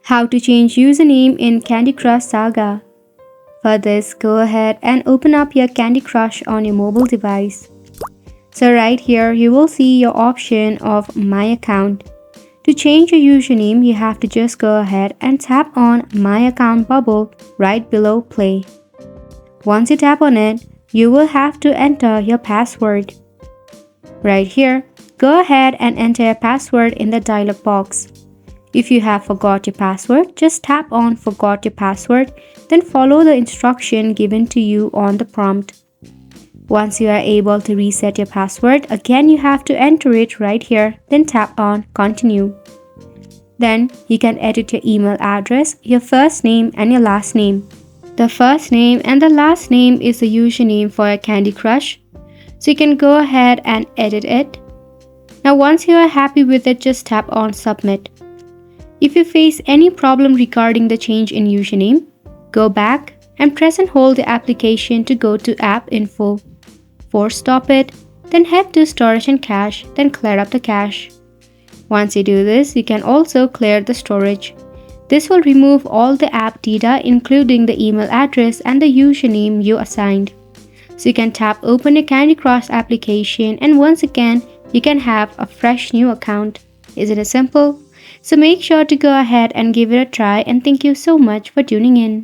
How to change username in Candy Crush Saga. For this, go ahead and open up your Candy Crush on your mobile device. So right here, you will see your option of My Account. To change your username, you have to just go ahead and tap on My Account bubble right below Play. Once you tap on it, you will have to enter your password. Right here, go ahead and enter your password in the dialog box. If you have forgot your password, just tap on Forgot your password, then follow the instruction given to you on the prompt. Once you are able to reset your password, again you have to enter it right here, then tap on Continue. Then you can edit your email address, your first name and your last name. The first name and the last name is the username for your Candy Crush, so you can go ahead and edit it. Now once you are happy with it, just tap on Submit. If you face any problem regarding the change in username, go back and press and hold the application to go to App Info. Force stop it, then head to Storage and Cache, then clear up the cache. Once you do this, you can also clear the storage. This will remove all the app data including the email address and the username you assigned. So you can tap open your Candy Crush application and once again, you can have a fresh new account. Isn't it simple? So make sure to go ahead and give it a try and thank you so much for tuning in.